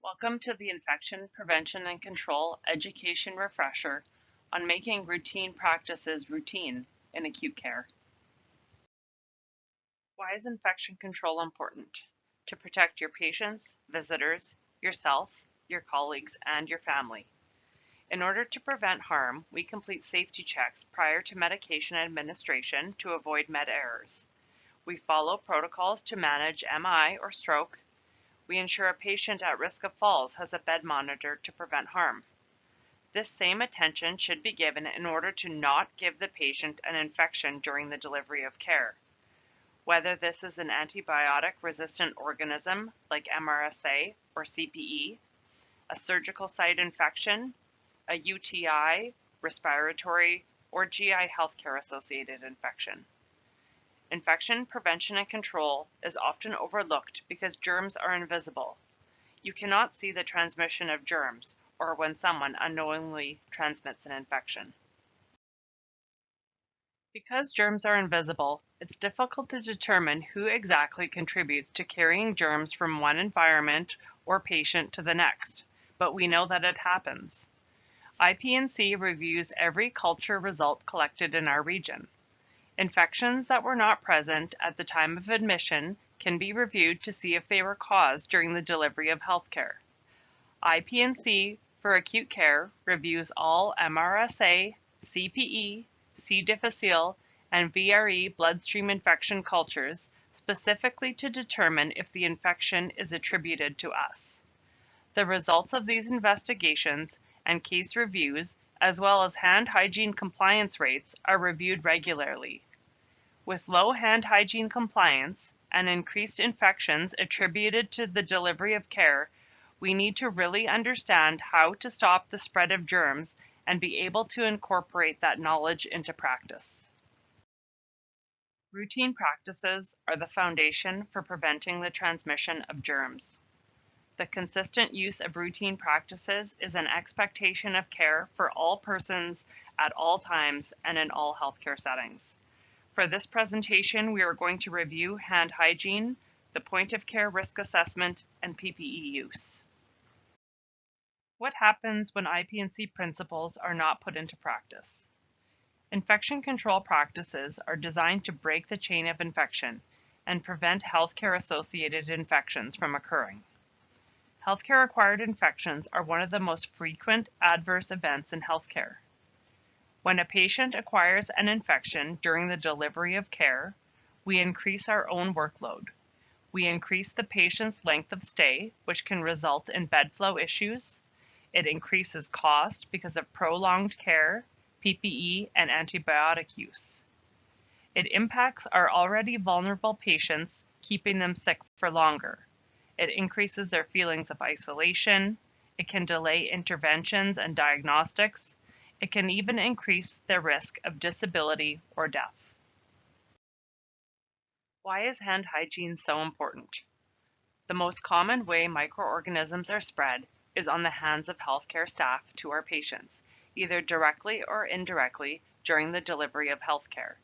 Welcome to the Infection Prevention and Control Education Refresher on making routine practices routine in acute care. Why is infection control important? To protect your patients, visitors, yourself, your colleagues, and your family. In order to prevent harm, we complete safety checks prior to medication administration to avoid med errors. We follow protocols to manage MI or stroke. We ensure a patient at risk of falls has a bed monitor to prevent harm. This same attention should be given in order to not give the patient an infection during the delivery of care. Whether this is an antibiotic-resistant organism like MRSA or CPE, a surgical site infection, a UTI, respiratory, or GI healthcare-associated infection. Infection prevention and control is often overlooked because germs are invisible. You cannot see the transmission of germs or when someone unknowingly transmits an infection. Because germs are invisible, it's difficult to determine who exactly contributes to carrying germs from one environment or patient to the next, but we know that it happens. IPNC reviews every culture result collected in our region. Infections that were not present at the time of admission can be reviewed to see if they were caused during the delivery of healthcare. IPNC for acute care reviews all MRSA, CPE, C. difficile, and VRE bloodstream infection cultures specifically to determine if the infection is attributed to us. The results of these investigations and case reviews, as well as hand hygiene compliance rates, are reviewed regularly. With low hand hygiene compliance and increased infections attributed to the delivery of care, we need to really understand how to stop the spread of germs and be able to incorporate that knowledge into practice. Routine practices are the foundation for preventing the transmission of germs. The consistent use of routine practices is an expectation of care for all persons at all times and in all healthcare settings. For this presentation, we are going to review hand hygiene, the point of care risk assessment, and PPE use. What happens when IPNC principles are not put into practice? Infection control practices are designed to break the chain of infection and prevent healthcare-associated infections from occurring. Healthcare-acquired infections are one of the most frequent adverse events in healthcare. When a patient acquires an infection during the delivery of care, we increase our own workload. We increase the patient's length of stay, which can result in bed flow issues. It increases cost because of prolonged care, PPE, and antibiotic use. It impacts our already vulnerable patients, keeping them sick for longer. It increases their feelings of isolation. It can delay interventions and diagnostics. It can even increase their risk of disability or death. Why is hand hygiene so important? The most common way microorganisms are spread is on the hands of healthcare staff to our patients, either directly or indirectly during the delivery of healthcare.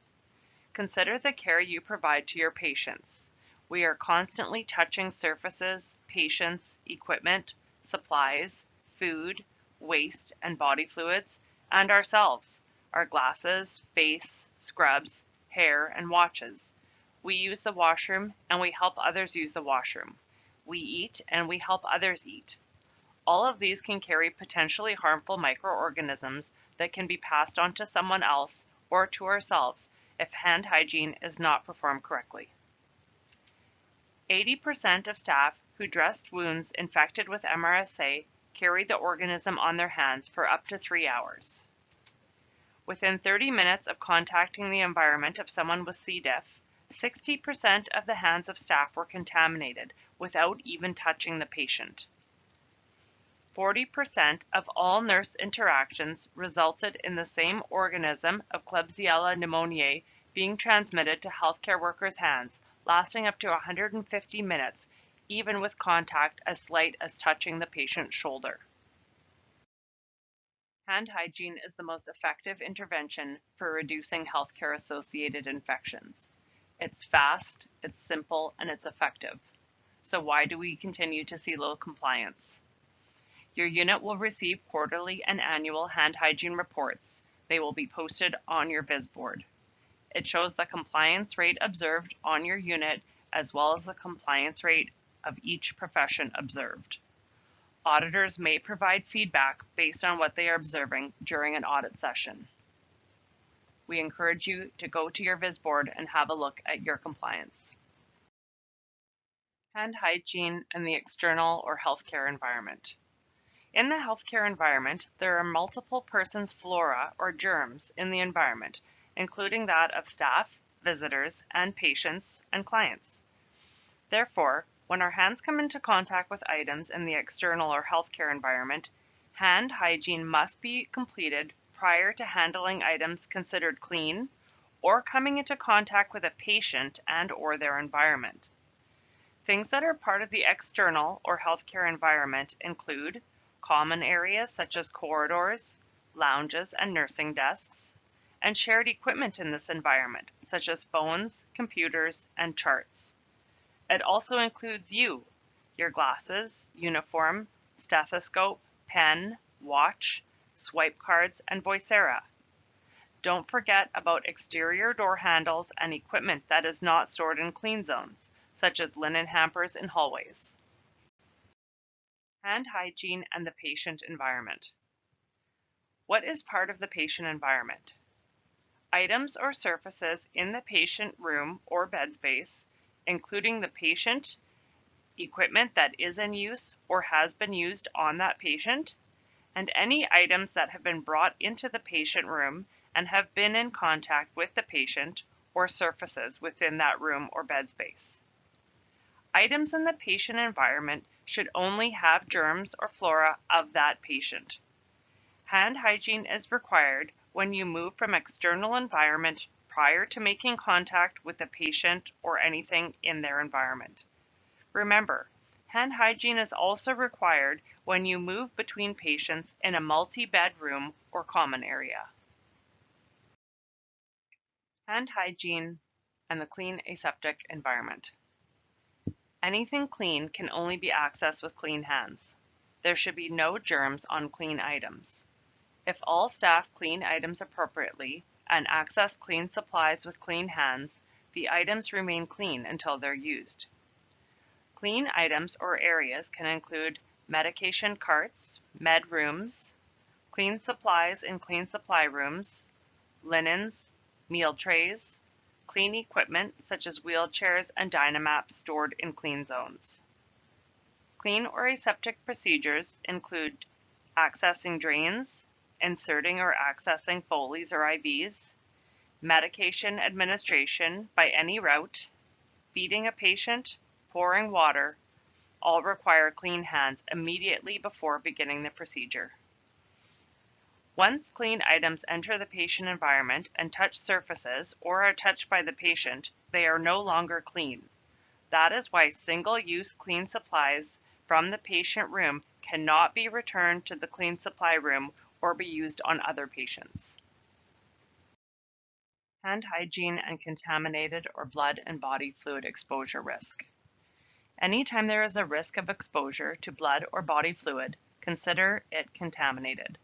Consider the care you provide to your patients. We are constantly touching surfaces, patients, equipment, supplies, food, waste, and body fluids, and ourselves, our glasses, face, scrubs, hair, and watches. We use the washroom and we help others use the washroom. We eat and we help others eat. All of these can carry potentially harmful microorganisms that can be passed on to someone else or to ourselves if hand hygiene is not performed correctly. 80% of staff who dressed wounds infected with MRSA carry the organism on their hands for up to 3 hours. Within 30 minutes of contacting the environment of someone with C. diff, 60% of the hands of staff were contaminated without even touching the patient. 40% of all nurse interactions resulted in the same organism of Klebsiella pneumoniae being transmitted to healthcare workers' hands, lasting up to 150 minutes, even with contact as slight as touching the patient's shoulder. Hand hygiene is the most effective intervention for reducing healthcare-associated infections. It's fast, it's simple, and it's effective. So why do we continue to see low compliance? Your unit will receive quarterly and annual hand hygiene reports. They will be posted on your Viz board. It shows the compliance rate observed on your unit as well as the compliance rate of each profession observed. Auditors may provide feedback based on what they are observing during an audit session. We encourage you to go to your Viz board and have a look at your compliance. Hand hygiene in the external or healthcare environment. In the healthcare environment, there are multiple persons' flora or germs in the environment, including that of staff, visitors, and patients and clients. Therefore, when our hands come into contact with items in the external or healthcare environment, hand hygiene must be completed prior to handling items considered clean or coming into contact with a patient and/or their environment. Things that are part of the external or healthcare environment include common areas such as corridors, lounges, and nursing desks, and shared equipment in this environment, such as phones, computers, and charts. It also includes you, your glasses, uniform, stethoscope, pen, watch, swipe cards, and Voicera. Don't forget about exterior door handles and equipment that is not stored in clean zones, such as linen hampers in hallways. Hand hygiene and the patient environment. What is part of the patient environment? Items or surfaces in the patient room or bed space, including the patient, equipment that is in use or has been used on that patient, and any items that have been brought into the patient room and have been in contact with the patient or surfaces within that room or bed space. Items in the patient environment should only have germs or flora of that patient. Hand hygiene is required when you move from external environment prior to making contact with the patient or anything in their environment. Remember, hand hygiene is also required when you move between patients in a multi-bed room or common area. Hand hygiene and the clean aseptic environment. Anything clean can only be accessed with clean hands. There should be no germs on clean items. If all staff clean items appropriately and access clean supplies with clean hands, the items remain clean until they're used. Clean items or areas can include medication carts, med rooms, clean supplies in clean supply rooms, linens, meal trays, clean equipment such as wheelchairs and Dynamaps stored in clean zones. Clean or aseptic procedures include accessing drains, inserting or accessing Foleys or IVs, medication administration by any route, feeding a patient, pouring water, all require clean hands immediately before beginning the procedure. Once clean items enter the patient environment and touch surfaces or are touched by the patient, they are no longer clean. That is why single-use clean supplies from the patient room cannot be returned to the clean supply room or be used on other patients. Hand hygiene and contaminated or blood and body fluid exposure risk. Anytime there is a risk of exposure to blood or body fluid, consider it contaminated.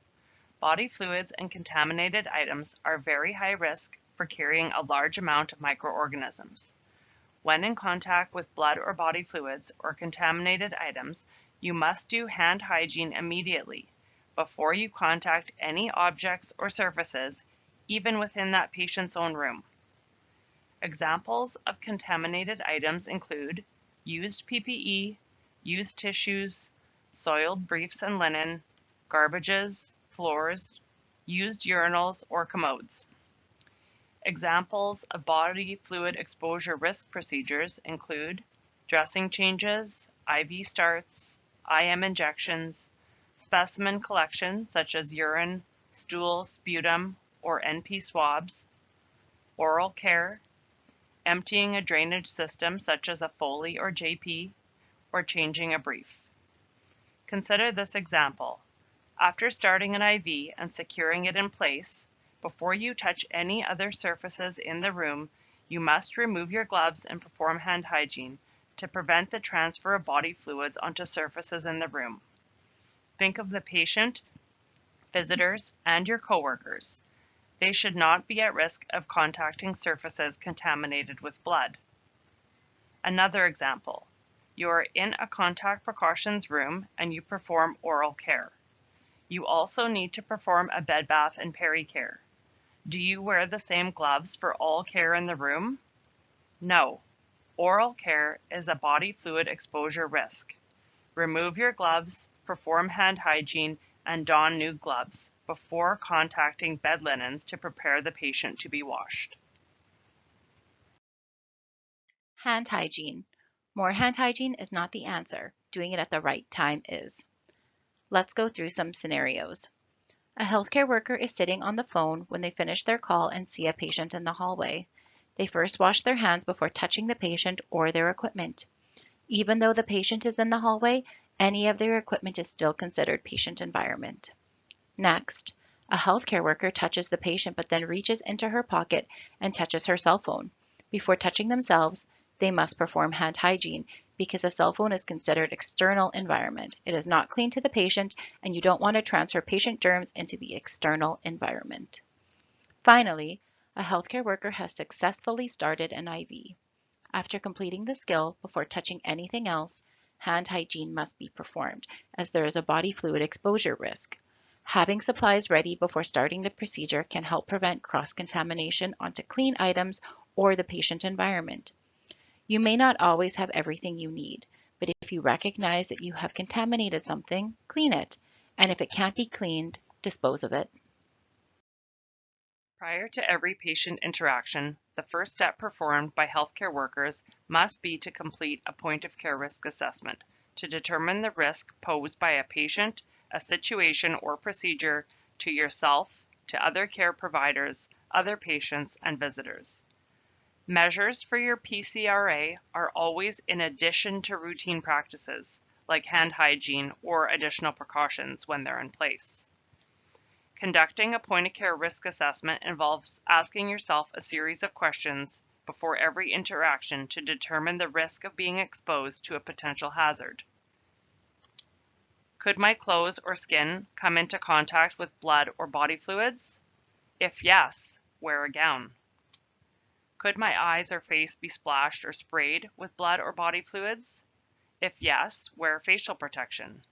Body fluids and contaminated items are very high risk for carrying a large amount of microorganisms. When in contact with blood or body fluids or contaminated items, you must do hand hygiene immediately before you contact any objects or surfaces, even within that patient's own room. Examples of contaminated items include used PPE, used tissues, soiled briefs and linen, garbages, floors, used urinals or commodes. Examples of body fluid exposure risk procedures include dressing changes, IV starts, IM injections, specimen collection such as urine, stool, sputum, or NP swabs, oral care, emptying a drainage system such as a Foley or JP, or changing a brief. Consider this example. After starting an IV and securing it in place, before you touch any other surfaces in the room, you must remove your gloves and perform hand hygiene to prevent the transfer of body fluids onto surfaces in the room. Think of the patient, visitors, and your coworkers. They should not be at risk of contacting surfaces contaminated with blood. Another example, you are in a contact precautions room and you perform oral care. You also need to perform a bed bath and peri-care. Do you wear the same gloves for all care in the room? No. Oral care is a body fluid exposure risk. Remove your gloves, perform hand hygiene, and don new gloves before contacting bed linens to prepare the patient to be washed. Hand hygiene. More hand hygiene is not the answer. Doing it at the right time is. Let's go through some scenarios. A healthcare worker is sitting on the phone when they finish their call and see a patient in the hallway. They first wash their hands before touching the patient or their equipment. Even though the patient is in the hallway, any of their equipment is still considered patient environment. Next, a healthcare worker touches the patient but then reaches into her pocket and touches her cell phone. Before touching themselves, they must perform hand hygiene because a cell phone is considered external environment. It is not clean to the patient, and you don't want to transfer patient germs into the external environment. Finally, a healthcare worker has successfully started an IV. After completing the skill, before touching anything else, hand hygiene must be performed, as there is a body fluid exposure risk. Having supplies ready before starting the procedure can help prevent cross-contamination onto clean items or the patient environment. You may not always have everything you need, but if you recognize that you have contaminated something, clean it, and if it can't be cleaned, dispose of it. Prior to every patient interaction, the first step performed by healthcare workers must be to complete a point of care risk assessment to determine the risk posed by a patient, a situation or procedure to yourself, to other care providers, other patients, and visitors. Measures for your PCRA are always in addition to routine practices, like hand hygiene or additional precautions when they're in place. Conducting a point-of-care risk assessment involves asking yourself a series of questions before every interaction to determine the risk of being exposed to a potential hazard. Could my clothes or skin come into contact with blood or body fluids? If yes, wear a gown. Could my eyes or face be splashed or sprayed with blood or body fluids? If yes, wear facial protection.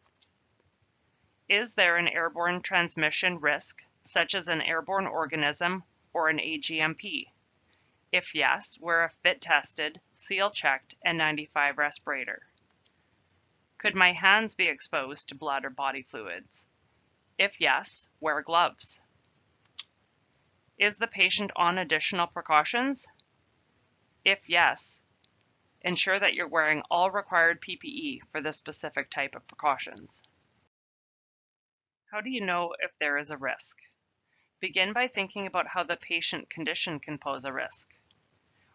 Is there an airborne transmission risk, such as an airborne organism or an AGMP? If yes, wear a fit-tested, seal-checked N95 respirator. Could my hands be exposed to blood or body fluids? If yes, wear gloves. Is the patient on additional precautions? If yes, ensure that you're wearing all required PPE for this specific type of precautions. How do you know if there is a risk? Begin by thinking about how the patient condition can pose a risk.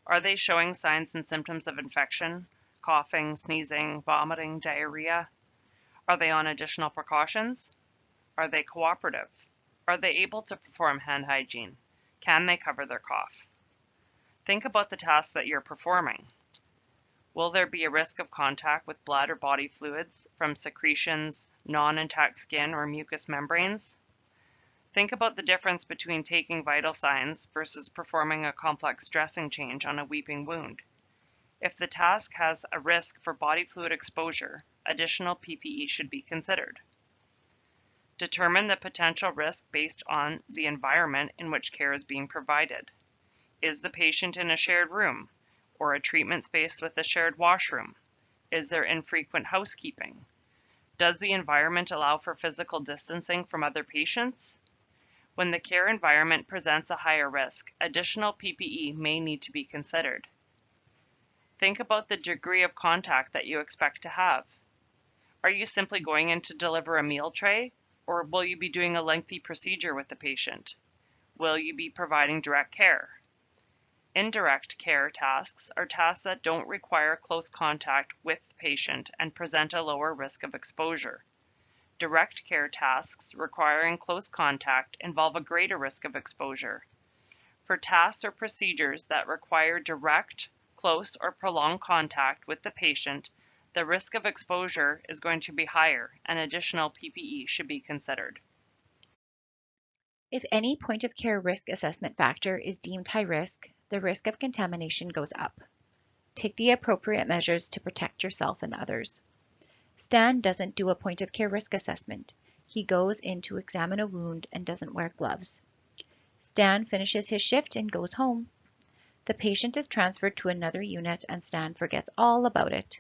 Are they showing signs and symptoms of infection, coughing, sneezing, vomiting, diarrhea? Are they on additional precautions? Are they cooperative? Are they able to perform hand hygiene? Can they cover their cough? Think about the tasks that you're performing. Will there be a risk of contact with blood or body fluids from secretions, non-intact skin, or mucous membranes? Think about the difference between taking vital signs versus performing a complex dressing change on a weeping wound. If the task has a risk for body fluid exposure, additional PPE should be considered. Determine the potential risk based on the environment in which care is being provided. Is the patient in a shared room or a treatment space with a shared washroom? Is there infrequent housekeeping? Does the environment allow for physical distancing from other patients? When the care environment presents a higher risk, additional PPE may need to be considered. Think about the degree of contact that you expect to have. Are you simply going in to deliver a meal tray, or will you be doing a lengthy procedure with the patient? Will you be providing direct care? Indirect care tasks are tasks that don't require close contact with the patient and present a lower risk of exposure. Direct care tasks requiring close contact involve a greater risk of exposure. For tasks or procedures that require direct, close, or prolonged contact with the patient, the risk of exposure is going to be higher and additional PPE should be considered. If any point of care risk assessment factor is deemed high risk, the risk of contamination goes up. Take the appropriate measures to protect yourself and others. Stan doesn't do a point of care risk assessment. He goes in to examine a wound and doesn't wear gloves. Stan finishes his shift and goes home. The patient is transferred to another unit and Stan forgets all about it.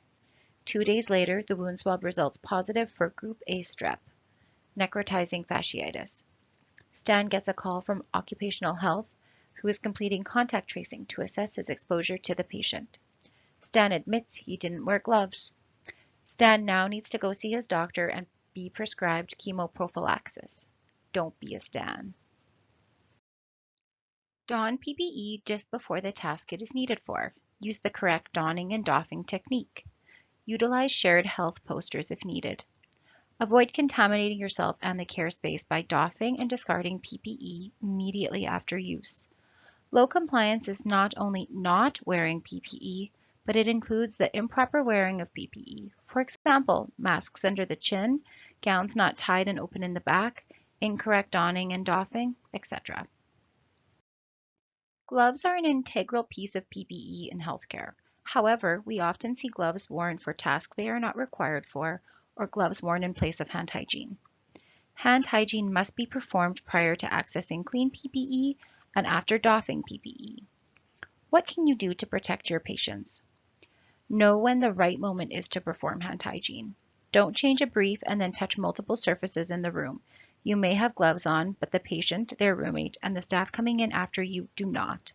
2 days later, the wound swab results positive for Group A strep, necrotizing fasciitis. Stan gets a call from occupational health, who is completing contact tracing to assess his exposure to the patient. Stan admits he didn't wear gloves. Stan now needs to go see his doctor and be prescribed chemoprophylaxis. Don't be a Stan. Don PPE just before the task it is needed for. Use the correct donning and doffing technique. Utilize shared health posters if needed. Avoid contaminating yourself and the care space by doffing and discarding PPE immediately after use. Low compliance is not only not wearing PPE, but it includes the improper wearing of PPE. For example, masks under the chin, gowns not tied and open in the back, incorrect donning and doffing, etc. Gloves are an integral piece of PPE in healthcare. However, we often see gloves worn for tasks they are not required for, or gloves worn in place of hand hygiene. Hand hygiene must be performed prior to accessing clean PPE and after doffing PPE. What can you do to protect your patients? Know when the right moment is to perform hand hygiene. Don't change a brief and then touch multiple surfaces in the room. You may have gloves on, but the patient, their roommate, and the staff coming in after you do not.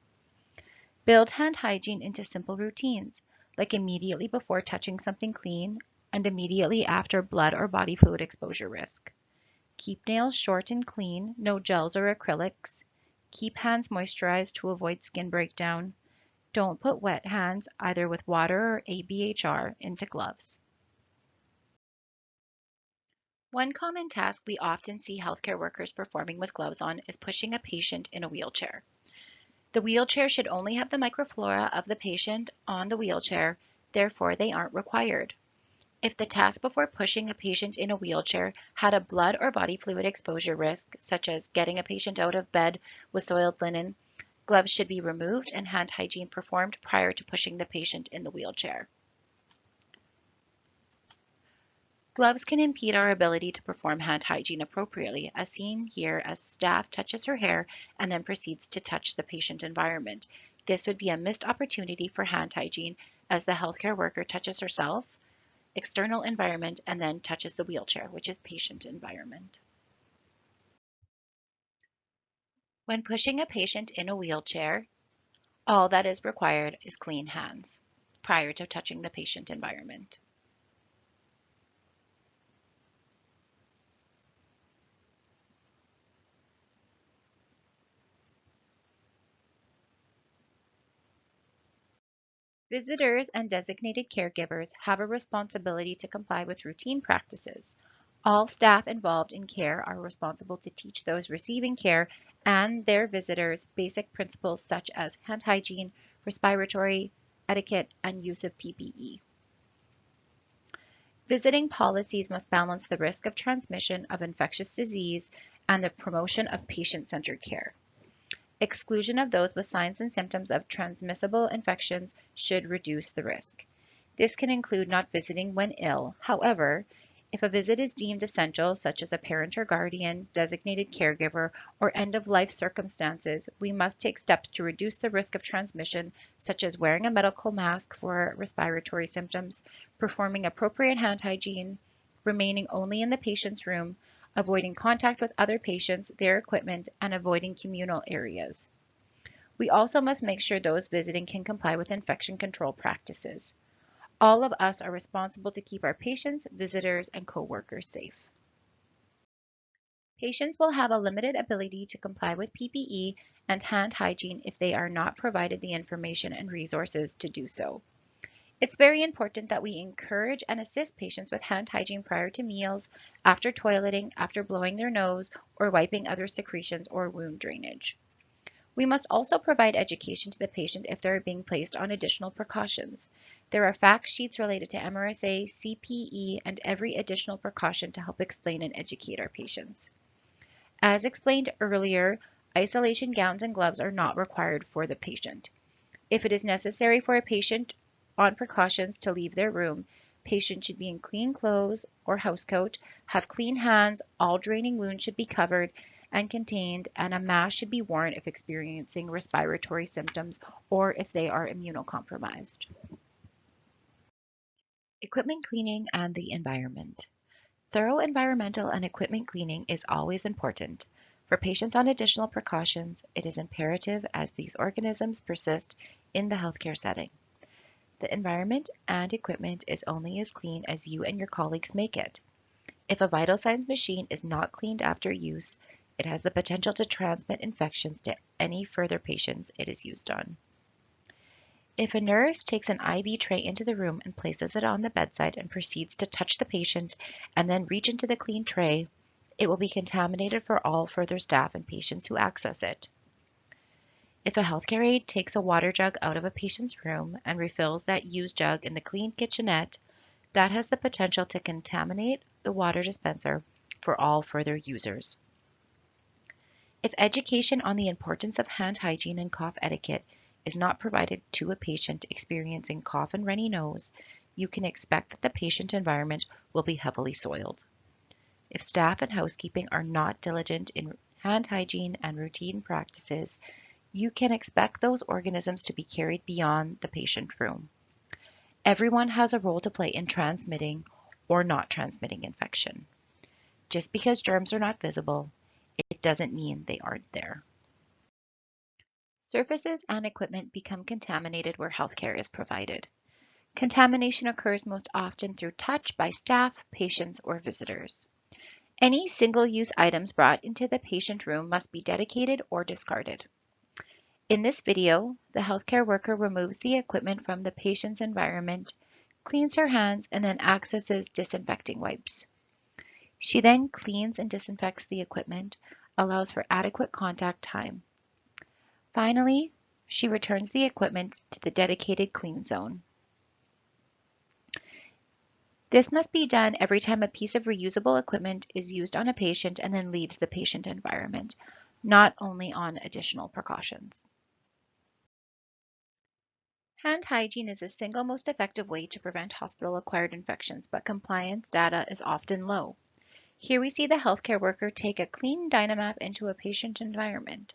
Build hand hygiene into simple routines, like immediately before touching something clean and immediately after blood or body fluid exposure risk. Keep nails short and clean, no gels or acrylics. Keep hands moisturized to avoid skin breakdown. Don't put wet hands, either with water or ABHR, into gloves. One common task we often see healthcare workers performing with gloves on is pushing a patient in a wheelchair. The wheelchair should only have the microflora of the patient on the wheelchair, therefore they aren't required. If the task before pushing a patient in a wheelchair had a blood or body fluid exposure risk, such as getting a patient out of bed with soiled linen, gloves should be removed and hand hygiene performed prior to pushing the patient in the wheelchair. Gloves can impede our ability to perform hand hygiene appropriately, as seen here as staff touches her hair and then proceeds to touch the patient environment. This would be a missed opportunity for hand hygiene as the healthcare worker touches herself, external environment, and then touches the wheelchair, which is patient environment. When pushing a patient in a wheelchair, all that is required is clean hands prior to touching the patient environment. Visitors and designated caregivers have a responsibility to comply with routine practices. All staff involved in care are responsible to teach those receiving care and their visitors basic principles such as hand hygiene, respiratory etiquette, and use of PPE. Visiting policies must balance the risk of transmission of infectious disease and the promotion of patient-centered care. Exclusion of those with signs and symptoms of transmissible infections should reduce the risk. This can include not visiting when ill. However, if a visit is deemed essential, such as a parent or guardian, designated caregiver, or end-of-life circumstances, we must take steps to reduce the risk of transmission, such as wearing a medical mask for respiratory symptoms, performing appropriate hand hygiene, remaining only in the patient's room, avoiding contact with other patients, their equipment, and avoiding communal areas. We also must make sure those visiting can comply with infection control practices. All of us are responsible to keep our patients, visitors, and co-workers safe. Patients will have a limited ability to comply with PPE and hand hygiene if they are not provided the information and resources to do so. It's very important that we encourage and assist patients with hand hygiene prior to meals, after toileting, after blowing their nose, or wiping other secretions or wound drainage. We must also provide education to the patient if they are being placed on additional precautions. There are fact sheets related to MRSA, CPE, and every additional precaution to help explain and educate our patients. As explained earlier, isolation gowns and gloves are not required for the patient. If it is necessary for a patient on precautions to leave their room, patient should be in clean clothes or housecoat, have clean hands, all draining wounds should be covered and contained, and a mask should be worn if experiencing respiratory symptoms or if they are immunocompromised. Equipment cleaning and the environment. Thorough environmental and equipment cleaning is always important. For patients on additional precautions, it is imperative as these organisms persist in the healthcare setting. The environment and equipment is only as clean as you and your colleagues make it. If a vital signs machine is not cleaned after use, it has the potential to transmit infections to any further patients it is used on. If a nurse takes an IV tray into the room and places it on the bedside and proceeds to touch the patient and then reach into the clean tray, it will be contaminated for all further staff and patients who access it. If a healthcare aide takes a water jug out of a patient's room and refills that used jug in the clean kitchenette, that has the potential to contaminate the water dispenser for all further users. If education on the importance of hand hygiene and cough etiquette is not provided to a patient experiencing cough and runny nose, you can expect that the patient environment will be heavily soiled. If staff and housekeeping are not diligent in hand hygiene and routine practices, you can expect those organisms to be carried beyond the patient room. Everyone has a role to play in transmitting or not transmitting infection. Just because germs are not visible, it doesn't mean they aren't there. Surfaces and equipment become contaminated where healthcare is provided. Contamination occurs most often through touch by staff, patients, or visitors. Any single-use items brought into the patient room must be dedicated or discarded. In this video, the healthcare worker removes the equipment from the patient's environment, cleans her hands, and then accesses disinfecting wipes. She then cleans and disinfects the equipment, allows for adequate contact time. Finally, she returns the equipment to the dedicated clean zone. This must be done every time a piece of reusable equipment is used on a patient and then leaves the patient environment, not only on additional precautions. Hand hygiene is the single most effective way to prevent hospital-acquired infections, but compliance data is often low. Here we see the healthcare worker take a clean Dynamap into a patient environment.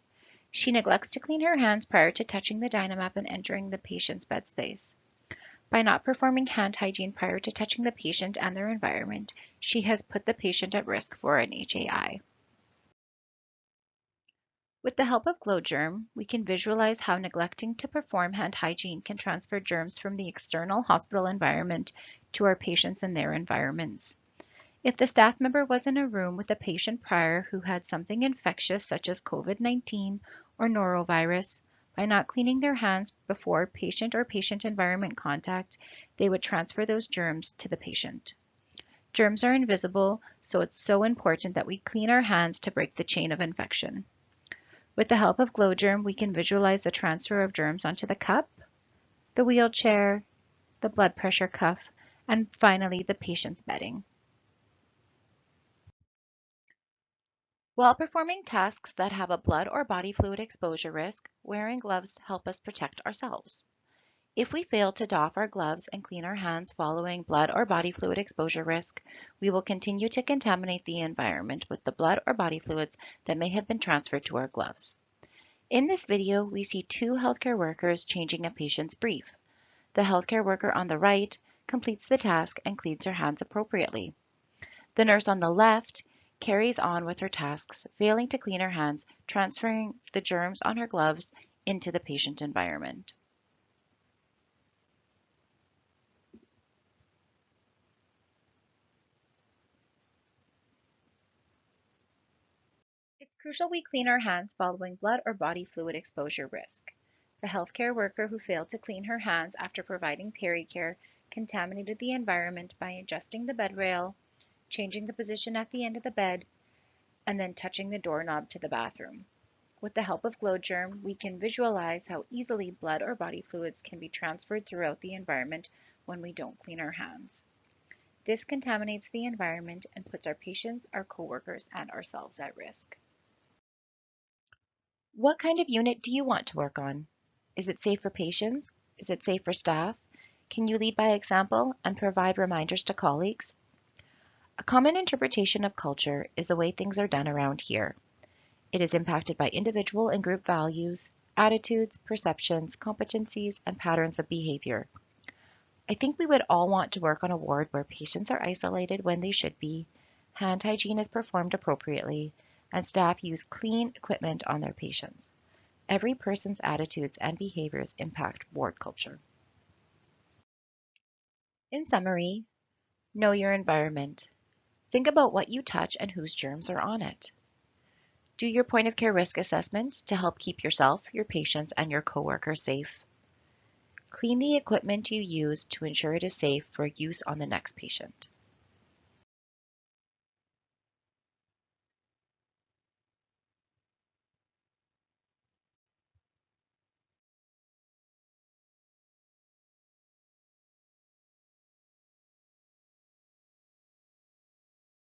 She neglects to clean her hands prior to touching the Dynamap and entering the patient's bed space. By not performing hand hygiene prior to touching the patient and their environment, she has put the patient at risk for an HAI. With the help of GlowGerm, we can visualize how neglecting to perform hand hygiene can transfer germs from the external hospital environment to our patients and their environments. If the staff member was in a room with a patient prior who had something infectious such as COVID-19 or norovirus, by not cleaning their hands before patient or patient environment contact, they would transfer those germs to the patient. Germs are invisible, so it's so important that we clean our hands to break the chain of infection. With the help of GlowGerm, we can visualize the transfer of germs onto the cup, the wheelchair, the blood pressure cuff, and finally the patient's bedding. While performing tasks that have a blood or body fluid exposure risk, wearing gloves help us protect ourselves. If we fail to doff our gloves and clean our hands following blood or body fluid exposure risk, we will continue to contaminate the environment with the blood or body fluids that may have been transferred to our gloves. In this video, we see two healthcare workers changing a patient's brief. The healthcare worker on the right completes the task and cleans her hands appropriately. The nurse on the left carries on with her tasks, failing to clean her hands, transferring the germs on her gloves into the patient environment. It's crucial we clean our hands following blood or body fluid exposure risk. The healthcare worker who failed to clean her hands after providing pericare contaminated the environment by adjusting the bed rail, changing the position at the end of the bed, and then touching the doorknob to the bathroom. With the help of GlowGerm, we can visualize how easily blood or body fluids can be transferred throughout the environment when we don't clean our hands. This contaminates the environment and puts our patients, our coworkers, and ourselves at risk. What kind of unit do you want to work on? Is it safe for patients? Is it safe for staff? Can you lead by example and provide reminders to colleagues? A common interpretation of culture is the way things are done around here. It is impacted by individual and group values, attitudes, perceptions, competencies, and patterns of behavior. I think we would all want to work on a ward where patients are isolated when they should be, hand hygiene is performed appropriately, and staff use clean equipment on their patients. Every person's attitudes and behaviors impact ward culture. In summary, know your environment. Think about what you touch and whose germs are on it. Do your point of care risk assessment to help keep yourself, your patients, and your coworkers safe. Clean the equipment you use to ensure it is safe for use on the next patient.